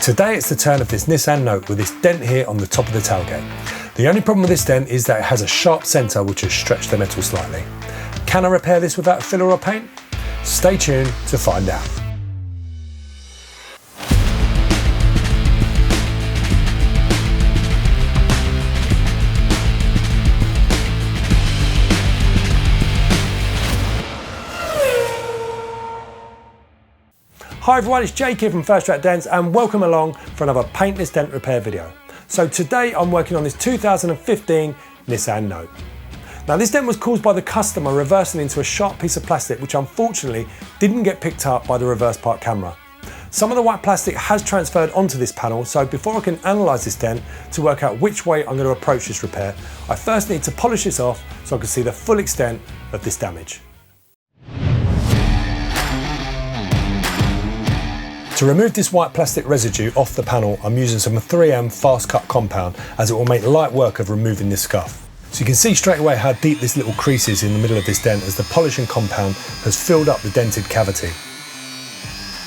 Today it's the turn of this Nissan Note with this dent here on the top of the tailgate. The only problem with this dent is that it has a sharp centre which has stretched the metal slightly. Can I repair this without filler or paint? Stay tuned to find out. Hi everyone, it's Jake here from First Track Dents and welcome along for another paintless dent repair video. So today I'm working on this 2015 Nissan Note. Now this dent was caused by the customer reversing into a sharp piece of plastic which unfortunately didn't get picked up by the reverse park camera. Some of the white plastic has transferred onto this panel, so before I can analyse this dent to work out which way I'm going to approach this repair, I first need to polish this off so I can see the full extent of this damage. To remove this white plastic residue off the panel, I'm using some 3M fast cut compound as it will make light work of removing this scuff. So you can see straight away how deep this little crease is in the middle of this dent as the polishing compound has filled up the dented cavity.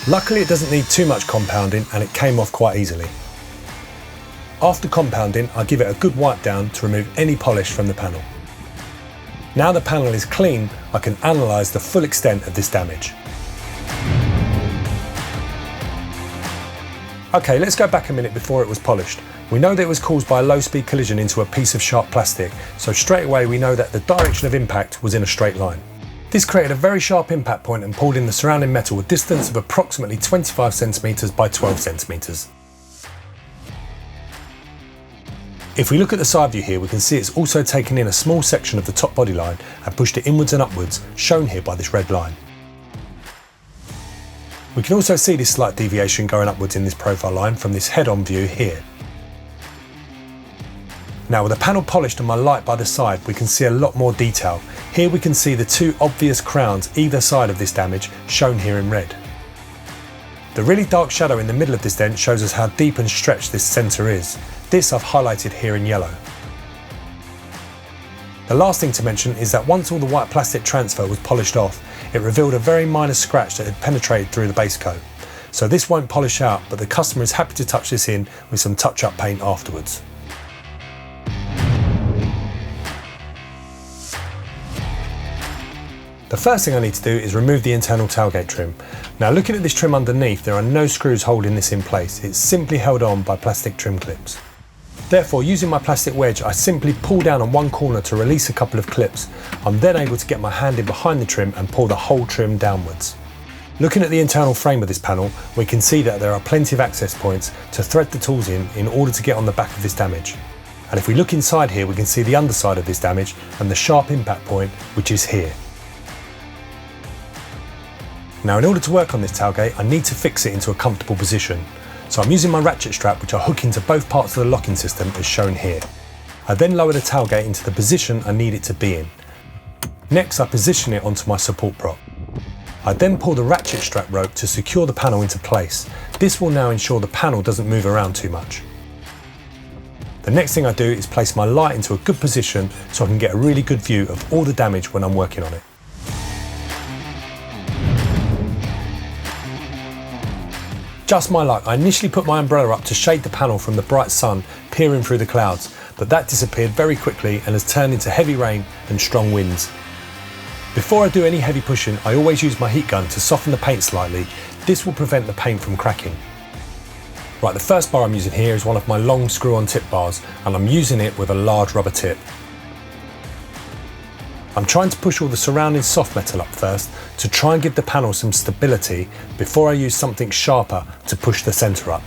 Luckily it doesn't need too much compounding and it came off quite easily. After compounding, I give it a good wipe down to remove any polish from the panel. Now the panel is clean, I can analyse the full extent of this damage. Okay, let's go back a minute before it was polished. We know that it was caused by a low-speed collision into a piece of sharp plastic, so straight away we know that the direction of impact was in a straight line. This created a very sharp impact point and pulled in the surrounding metal a distance of approximately 25 centimetres by 12 centimetres. If we look at the side view here, we can see it's also taken in a small section of the top body line and pushed it inwards and upwards, shown here by this red line. We can also see this slight deviation going upwards in this profile line from this head-on view here. Now with the panel polished and my light by the side, we can see a lot more detail. Here we can see the two obvious crowns either side of this damage, shown here in red. The really dark shadow in the middle of this dent shows us how deep and stretched this centre is. This I've highlighted here in yellow. The last thing to mention is that once all the white plastic transfer was polished off, it revealed a very minor scratch that had penetrated through the base coat. So this won't polish out, but the customer is happy to touch this in with some touch-up paint afterwards. The first thing I need to do is remove the internal tailgate trim. Now looking at this trim underneath, there are no screws holding this in place. It's simply held on by plastic trim clips. Therefore, using my plastic wedge, I simply pull down on one corner to release a couple of clips. I'm then able to get my hand in behind the trim and pull the whole trim downwards. Looking at the internal frame of this panel, we can see that there are plenty of access points to thread the tools in order to get on the back of this damage. And if we look inside here, we can see the underside of this damage and the sharp impact point, which is here. Now in order to work on this tailgate, I need to fix it into a comfortable position. So I'm using my ratchet strap, which I hook into both parts of the locking system as shown here. I then lower the tailgate into the position I need it to be in. Next I position it onto my support prop. I then pull the ratchet strap rope to secure the panel into place. This will now ensure the panel doesn't move around too much. The next thing I do is place my light into a good position so I can get a really good view of all the damage when I'm working on it. Just my luck, I initially put my umbrella up to shade the panel from the bright sun peering through the clouds, but that disappeared very quickly and has turned into heavy rain and strong winds. Before I do any heavy pushing, I always use my heat gun to soften the paint slightly. This will prevent the paint from cracking. Right, the first bar I'm using here is one of my long screw-on tip bars, and I'm using it with a large rubber tip. I'm trying to push all the surrounding soft metal up first to try and give the panel some stability before I use something sharper to push the centre up.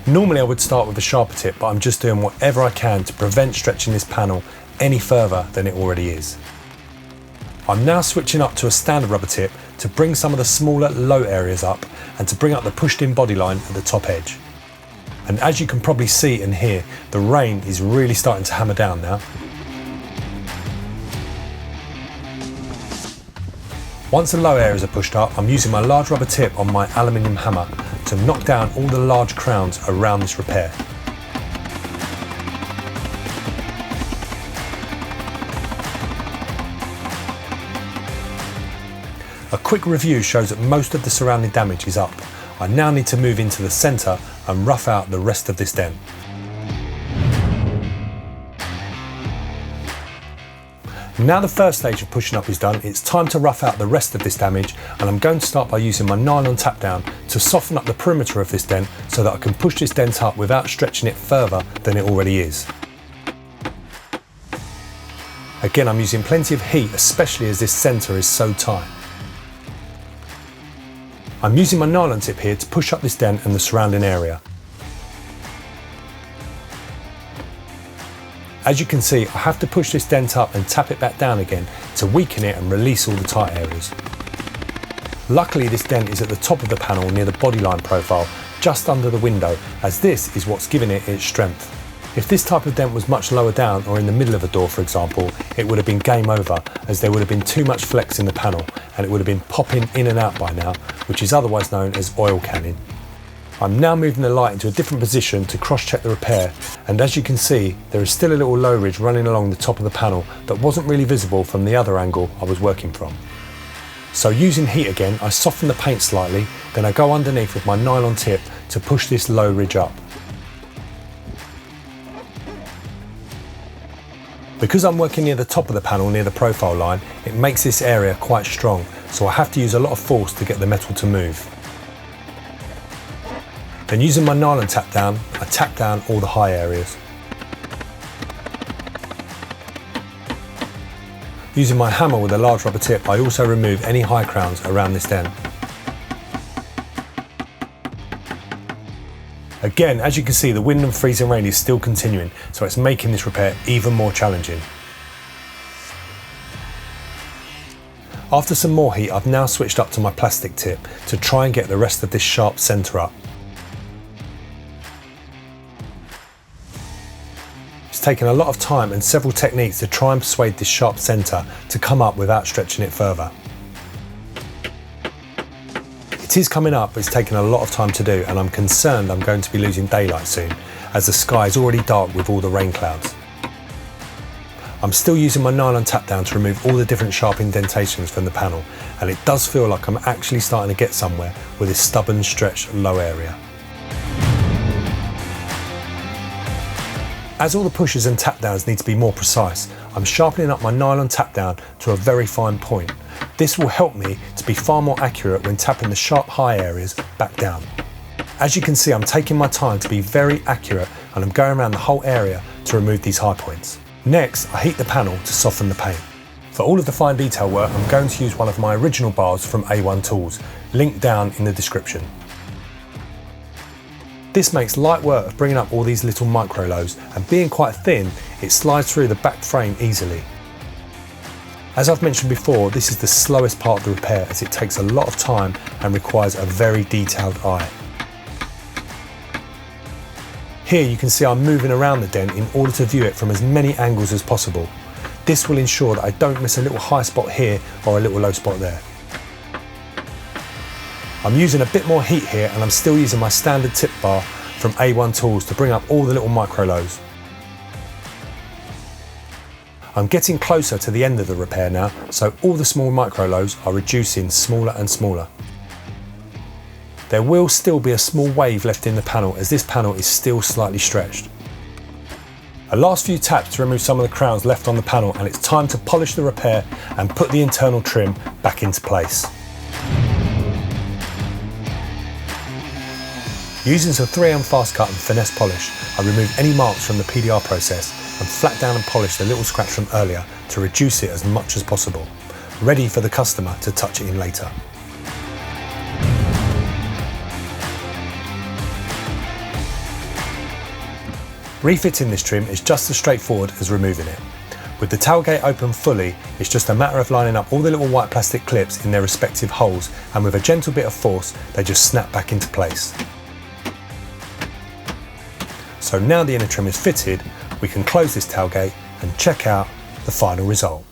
Normally I would start with a sharper tip, but I'm just doing whatever I can to prevent stretching this panel any further than it already is. I'm now switching up to a standard rubber tip to bring some of the smaller low areas up and to bring up the pushed in body line at the top edge. And as you can probably see and hear, the rain is really starting to hammer down now. Once the low areas are pushed up, I'm using my large rubber tip on my aluminium hammer to knock down all the large crowns around this repair. A quick review shows that most of the surrounding damage is up. I now need to move into the centre and rough out the rest of this dent. Now the first stage of pushing up is done, it's time to rough out the rest of this damage, and I'm going to start by using my nylon tap down to soften up the perimeter of this dent so that I can push this dent up without stretching it further than it already is. Again, I'm using plenty of heat, especially as this centre is so tight. I'm using my nylon tip here to push up this dent and the surrounding area. As you can see, I have to push this dent up and tap it back down again to weaken it and release all the tight areas. Luckily, this dent is at the top of the panel near the bodyline profile, just under the window, as this is what's giving it its strength. If this type of dent was much lower down or in the middle of a door, for example, it would have been game over, as there would have been too much flex in the panel and it would have been popping in and out by now, which is otherwise known as oil canning. I'm now moving the light into a different position to cross-check the repair, and as you can see, there is still a little low ridge running along the top of the panel that wasn't really visible from the other angle I was working from. So using heat again, I soften the paint slightly, then I go underneath with my nylon tip to push this low ridge up. Because I'm working near the top of the panel near the profile line, it makes this area quite strong, so I have to use a lot of force to get the metal to move. Then using my nylon tap down, I tap down all the high areas. Using my hammer with a large rubber tip, I also remove any high crowns around this dent. Again, as you can see, the wind and freezing rain is still continuing, so it's making this repair even more challenging. After some more heat, I've now switched up to my plastic tip to try and get the rest of this sharp centre up. It's taken a lot of time and several techniques to try and persuade this sharp centre to come up without stretching it further. It is coming up, but it's taken a lot of time to do, and I'm concerned I'm going to be losing daylight soon, as the sky is already dark with all the rain clouds. I'm still using my nylon tap down to remove all the different sharp indentations from the panel, and it does feel like I'm actually starting to get somewhere with this stubborn stretched low area. As all the pushes and tap downs need to be more precise, I'm sharpening up my nylon tap down to a very fine point. This will help me to be far more accurate when tapping the sharp high areas back down. As you can see, I'm taking my time to be very accurate, and I'm going around the whole area to remove these high points. Next, I heat the panel to soften the paint. For all of the fine detail work, I'm going to use one of my original bars from A1 Tools, linked down in the description. This makes light work of bringing up all these little micro lows, and being quite thin, it slides through the back frame easily. As I've mentioned before, this is the slowest part of the repair, as it takes a lot of time and requires a very detailed eye. Here you can see I'm moving around the dent in order to view it from as many angles as possible. This will ensure that I don't miss a little high spot here or a little low spot there. I'm using a bit more heat here, and I'm still using my standard tip bar from A1 Tools to bring up all the little micro lows. I'm getting closer to the end of the repair now, so all the small micro lows are reducing smaller and smaller. There will still be a small wave left in the panel, as this panel is still slightly stretched. A last few taps to remove some of the crowns left on the panel, and it's time to polish the repair and put the internal trim back into place. Using some 3M fast cut and finesse polish, I remove any marks from the PDR process and flat down and polish the little scratch from earlier to reduce it as much as possible, ready for the customer to touch it in later. Refitting this trim is just as straightforward as removing it. With the tailgate open fully, it's just a matter of lining up all the little white plastic clips in their respective holes, and with a gentle bit of force, they just snap back into place. So now the inner trim is fitted, we can close this tailgate and check out the final result.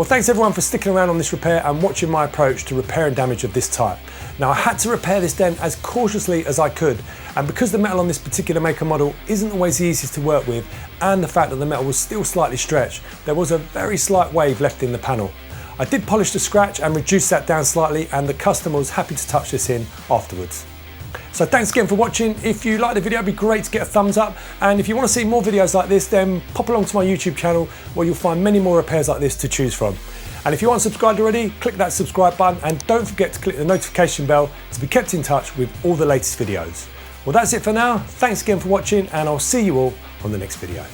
Well, thanks everyone for sticking around on this repair and watching my approach to repair and damage of this type. Now, I had to repair this dent as cautiously as I could, and because the metal on this particular maker model isn't always the easiest to work with, and the fact that the metal was still slightly stretched, there was a very slight wave left in the panel. I did polish the scratch and reduce that down slightly, and the customer was happy to touch this in afterwards. So thanks again for watching. If you liked the video, it'd be great to get a thumbs up. And if you want to see more videos like this, then pop along to my YouTube channel where you'll find many more repairs like this to choose from. And if you aren't subscribed already, click that subscribe button and don't forget to click the notification bell to be kept in touch with all the latest videos. Well, that's it for now. Thanks again for watching and I'll see you all on the next video.